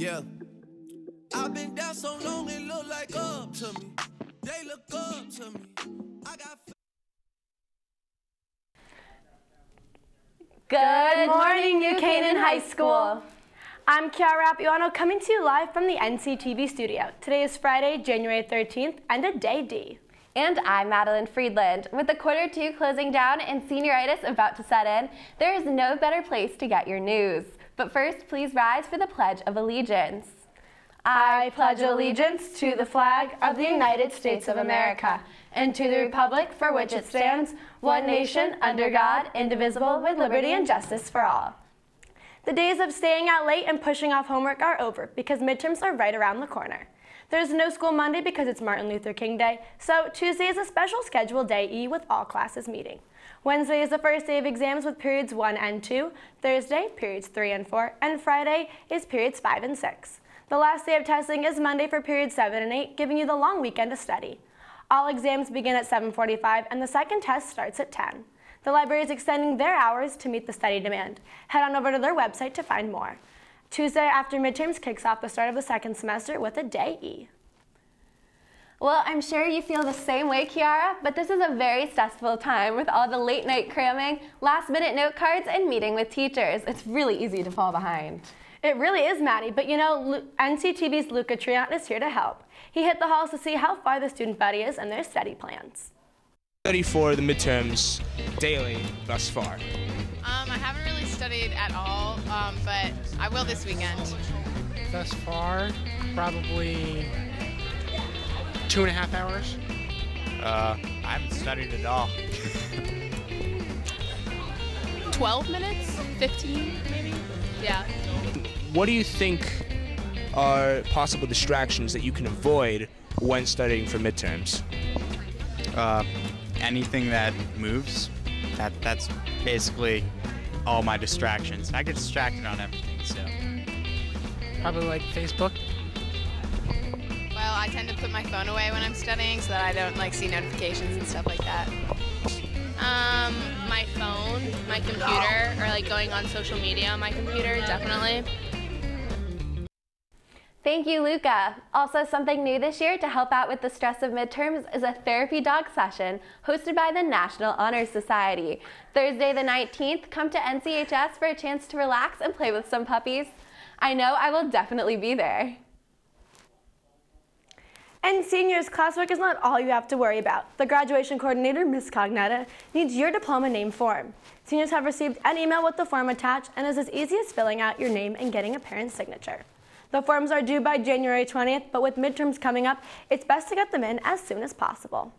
Yeah. I've been down so long it look like up to me. They look up to me. I got. Good morning, New Canaan High School. I'm Kiara Appiano coming to you live from the NCTV studio. Today is Friday, January 13th, and a day D. And I'm Madeline Friedland. With the Q2 closing down and senioritis about to set in, there is no better place to get your news. But first, please rise for the Pledge of Allegiance. I pledge allegiance to the flag of the United States of America and to the republic for which it stands, one nation, under God, indivisible, with liberty and justice for all. The days of staying out late and pushing off homework are over because midterms are right around the corner. There's no school Monday because it's Martin Luther King Day, so Tuesday is a special scheduled day E with all classes meeting. Wednesday is the first day of exams with periods 1 and 2, Thursday, periods 3 and 4, and Friday is periods 5 and 6. The last day of testing is Monday for periods 7 and 8, giving you the long weekend to study. All exams begin at 7:45 and the second test starts at 10. The library is extending their hours to meet the study demand. Head on over to their website to find more. Tuesday after midterms kicks off the start of the second semester with a day E. Well, I'm sure you feel the same way, Kiara, but this is a very stressful time with all the late night cramming, last minute note cards, and meeting with teachers. It's really easy to fall behind. It really is, Maddie, but you know, NCTV's Luca Triant is here to help. He hit the halls to see how far the student body is and their study plans. Study for the midterms daily thus far. I haven't really studied at all, but I will this weekend. Thus far, probably 2.5 hours. I haven't studied at all. 12 minutes? 15 maybe? Yeah. What do you think are possible distractions that you can avoid when studying for midterms? Anything that moves. That's basically all my distractions. I get distracted on everything, so. Probably like Facebook. Well, I tend to put my phone away when I'm studying so that I don't see notifications and stuff like that. My phone, my computer, or going on social media on my computer, definitely. Thank you, Luca. Also, something new this year to help out with the stress of midterms is a therapy dog session hosted by the National Honor Society. Thursday the 19th, come to NCHS for a chance to relax and play with some puppies. I know I will definitely be there. And seniors, classwork is not all you have to worry about. The graduation coordinator, Ms. Cognetta, needs your diploma name form. Seniors have received an email with the form attached and is as easy as filling out your name and getting a parent's signature. The forms are due by January 20th, but with midterms coming up, it's best to get them in as soon as possible.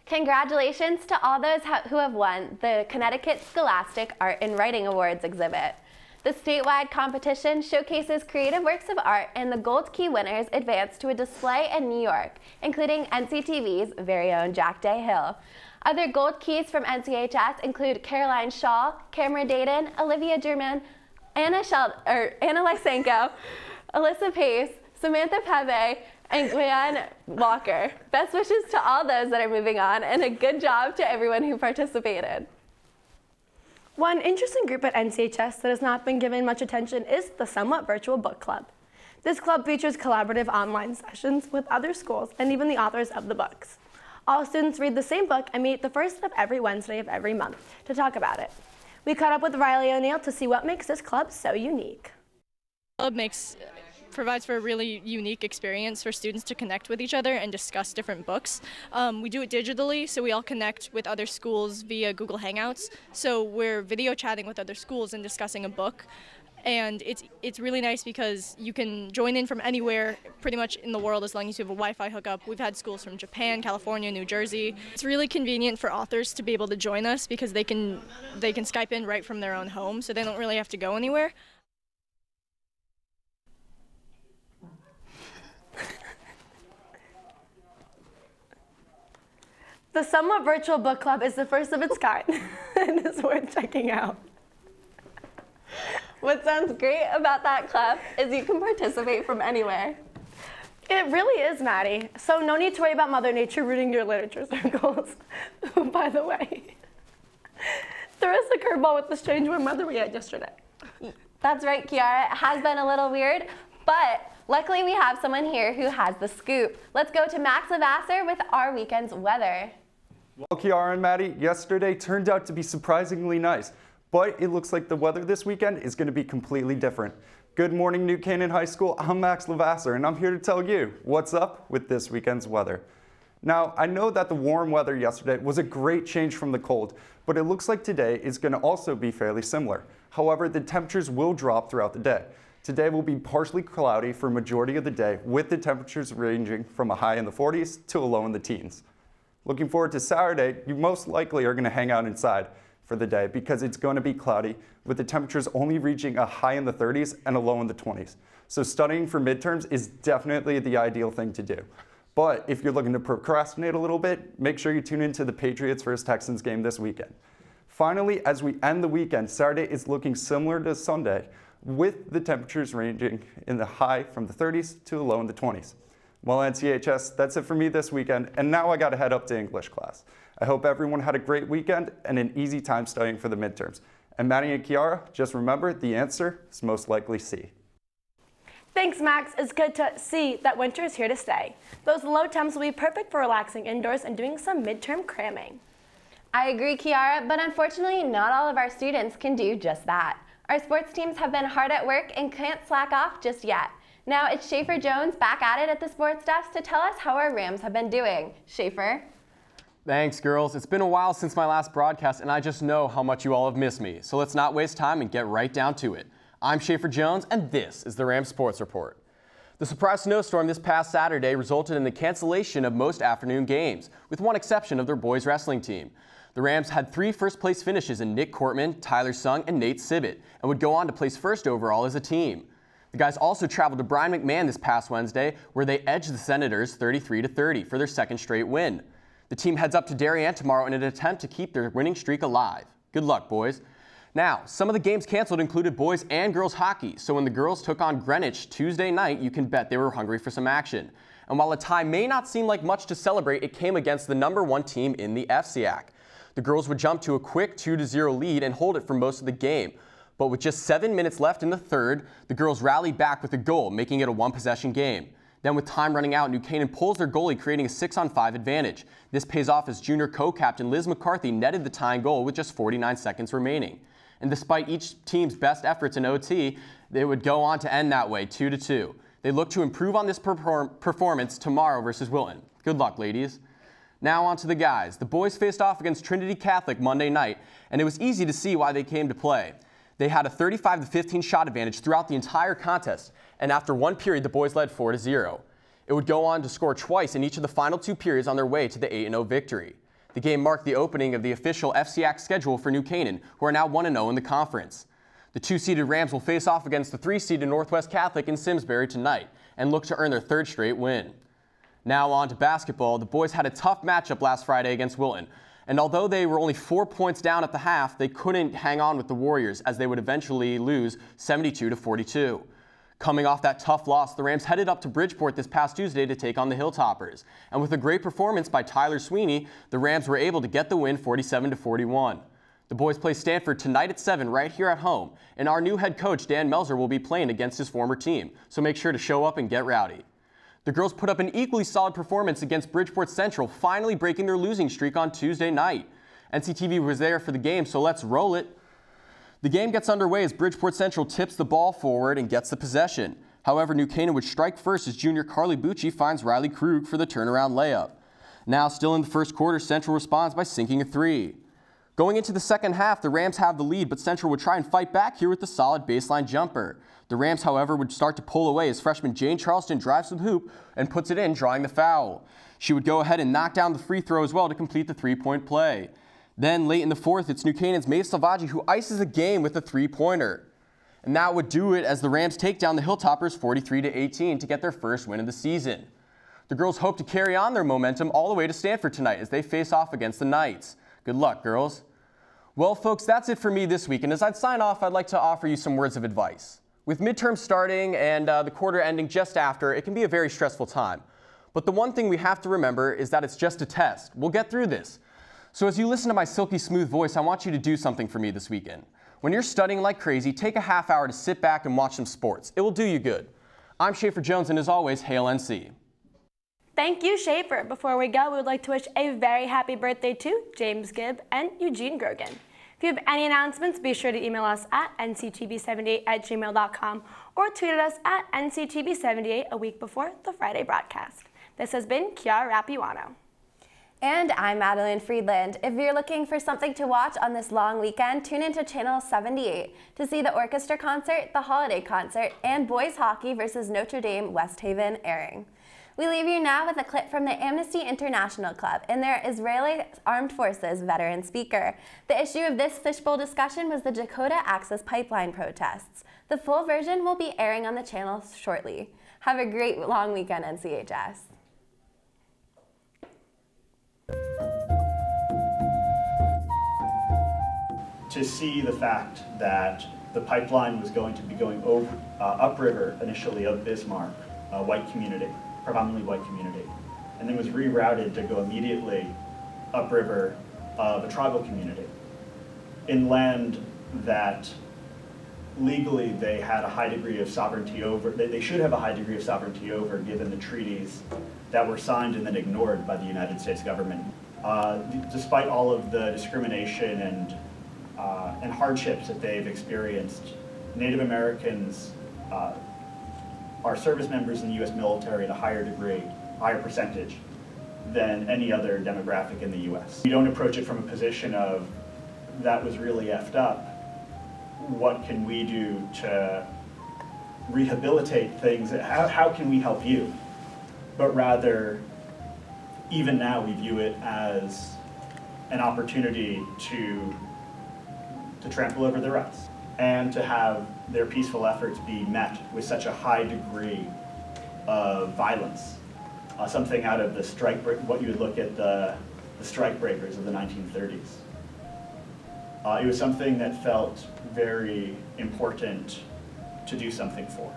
Congratulations to all those who have won the Connecticut Scholastic Art and Writing Awards exhibit. The statewide competition showcases creative works of art, and the Gold Key winners advance to a display in New York, including NCTV's very own Jack Day Hill. Other Gold Keys from NCHS include Caroline Shaw, Cameron Dayton, Olivia German, Anna Lysenko, Alyssa Pace, Samantha Pebe, and Gwen Walker. Best wishes to all those that are moving on, and a good job to everyone who participated. One interesting group at NCHS that has not been given much attention is the Somewhat Virtual Book Club. This club features collaborative online sessions with other schools and even the authors of the books. All students read the same book and meet the first of every Wednesday of every month to talk about it. We caught up with Riley O'Neill to see what makes this club so unique. The club provides for a really unique experience for students to connect with each other and discuss different books. We do it digitally, so we all connect with other schools via Google Hangouts. So we're video chatting with other schools and discussing a book. And it's really nice because you can join in from anywhere pretty much in the world as long as you have a Wi-Fi hookup. We've had schools from Japan, California, New Jersey. It's really convenient for authors to be able to join us because they can Skype in right from their own home, so they don't really have to go anywhere. The Somewhat Virtual Book Club is the first of its kind and is worth checking out. What sounds great about that club is you can participate from anywhere. It really is, Maddie. So no need to worry about Mother Nature rooting your literature circles. By the way, there is a curveball with the strange warm weather we had yesterday. That's right, Kiara. It has been a little weird, But luckily we have someone here who has the scoop. Let's go to Max Lavasser with our weekend's weather. Well, Kiara and Maddie, yesterday turned out to be surprisingly nice, but it looks like the weather this weekend is going to be completely different. Good morning, New Canaan High School. I'm Max Lavasser, and I'm here to tell you what's up with this weekend's weather. Now, I know that the warm weather yesterday was a great change from the cold, but it looks like today is going to also be fairly similar. However, the temperatures will drop throughout the day. Today will be partially cloudy for a majority of the day, with the temperatures ranging from a high in the 40s to a low in the teens. Looking forward to Saturday, you most likely are going to hang out inside for the day because it's going to be cloudy, with the temperatures only reaching a high in the 30s and a low in the 20s. So studying for midterms is definitely the ideal thing to do. But if you're looking to procrastinate a little bit, make sure you tune into the Patriots vs. Texans game this weekend. Finally, as we end the weekend, Saturday is looking similar to Sunday, with the temperatures ranging in the high from the 30s to the low in the 20s. Well, NCHS, that's it for me this weekend, and now I gotta head up to English class. I hope everyone had a great weekend and an easy time studying for the midterms. And Maddie and Kiara, just remember, the answer is most likely C. Thanks, Max. It's good to see that winter is here to stay. Those low temps will be perfect for relaxing indoors and doing some midterm cramming. I agree, Kiara, but unfortunately not all of our students can do just that. Our sports teams have been hard at work and can't slack off just yet. Now it's Schaefer Jones back at it at the sports desk to tell us how our Rams have been doing. Schaefer? Thanks, girls. It's been a while since my last broadcast, and I just know how much you all have missed me. So let's not waste time and get right down to it. I'm Schaefer Jones, and this is the Rams Sports Report. The surprise snowstorm this past Saturday resulted in the cancellation of most afternoon games, with one exception of their boys wrestling team. The Rams had 3 first-place finishes in Nick Cortman, Tyler Sung, and Nate Sibbett, and would go on to place first overall as a team. The guys also traveled to Brian McMahon this past Wednesday, where they edged the Senators 33-30 for their second straight win. The team heads up to Darien tomorrow in an attempt to keep their winning streak alive. Good luck, boys. Now, some of the games canceled included boys and girls hockey, so when the girls took on Greenwich Tuesday night, you can bet they were hungry for some action. And while a tie may not seem like much to celebrate, it came against the #1 team in the FCAC. The girls would jump to a quick 2-0 lead and hold it for most of the game. But with just 7 minutes left in the third, the girls rallied back with a goal, making it a one-possession game. Then with time running out, New Canaan pulls their goalie, creating a 6-on-5 advantage. This pays off as junior co-captain Liz McCarthy netted the tying goal with just 49 seconds remaining. And despite each team's best efforts in OT, they would go on to end that way, 2-2. They look to improve on this performance tomorrow versus Wilton. Good luck, ladies. Now on to the guys. The boys faced off against Trinity Catholic Monday night, and it was easy to see why they came to play. They had a 35-15 shot advantage throughout the entire contest, and after one period, the boys led 4-0. It would go on to score twice in each of the final 2 periods on their way to the 8-0 victory. The game marked the opening of the official FCAC schedule for New Canaan, who are now 1-0 in the conference. The 2-seeded Rams will face off against the 3-seeded Northwest Catholic in Simsbury tonight and look to earn their 3rd straight win. Now on to basketball. The boys had a tough matchup last Friday against Wilton. And although they were only 4 points down at the half, they couldn't hang on with the Warriors as they would eventually lose 72-42. Coming off that tough loss, the Rams headed up to Bridgeport this past Tuesday to take on the Hilltoppers. And with a great performance by Tyler Sweeney, the Rams were able to get the win 47-41. The boys play Stanford tonight at 7 right here at home, and our new head coach Dan Melzer will be playing against his former team, so make sure to show up and get rowdy. The girls put up an equally solid performance against Bridgeport Central, finally breaking their losing streak on Tuesday night. NCTV was there for the game, so let's roll it. The game gets underway as Bridgeport Central tips the ball forward and gets the possession. However, New Canaan would strike first as junior Carly Bucci finds Riley Krug for the turnaround layup. Now, still in the first quarter, Central responds by sinking a 3. Going into the second half, the Rams have the lead, but Central would try and fight back here with the solid baseline jumper. The Rams, however, would start to pull away as freshman Jane Charleston drives to the hoop and puts it in, drawing the foul. She would go ahead and knock down the free throw as well to complete the 3-point play. Then, late in the fourth, it's New Canaan's Maeve Salvaggi who ices the game with a 3-pointer. And that would do it as the Rams take down the Hilltoppers 43-18 to get their first win of the season. The girls hope to carry on their momentum all the way to Stanford tonight as they face off against the Knights. Good luck, girls. Well, folks, that's it for me this week, and as I'd sign off, I'd like to offer you some words of advice. With midterms starting and the quarter ending just after, it can be a very stressful time. But the one thing we have to remember is that it's just a test. We'll get through this. So as you listen to my silky smooth voice, I want you to do something for me this weekend. When you're studying like crazy, take a half hour to sit back and watch some sports. It will do you good. I'm Schaefer Jones, and as always, hail NC. Thank you, Schaefer. Before we go, we would like to wish a very happy birthday to James Gibb and Eugene Grogan. If you have any announcements, be sure to email us at nctv78@gmail.com or tweet at us at nctv78 a week before the Friday broadcast. This has been Chiara Rapuano. And I'm Madeline Friedland. If you're looking for something to watch on this long weekend, tune into Channel 78 to see the orchestra concert, the holiday concert, and boys hockey versus Notre Dame West Haven airing. We leave you now with a clip from the Amnesty International Club and their Israeli Armed Forces veteran speaker. The issue of this fishbowl discussion was the Dakota Access Pipeline protests. The full version will be airing on the channel shortly. Have a great long weekend, NCHS. To see the fact that the pipeline was going to be going over, upriver initially of Bismarck, a white community, predominantly white community, and then was rerouted to go immediately upriver of a tribal community in land that legally they had a high degree of sovereignty over, they should have a high degree of sovereignty over given the treaties that were signed and then ignored by the United States government. Despite all of the discrimination and hardships that they've experienced, Native Americans are service members in the U.S. military at a higher degree, higher percentage than any other demographic in the U.S. We don't approach it from a position of, that was really effed up. What can we do to rehabilitate things? How can we help you? But rather, even now we view it as an opportunity to trample over the rights and to have their peaceful efforts be met with such a high degree of violence. Something out of the what you would look at the strike breakers of the 1930s. It was something that felt very important to do something for.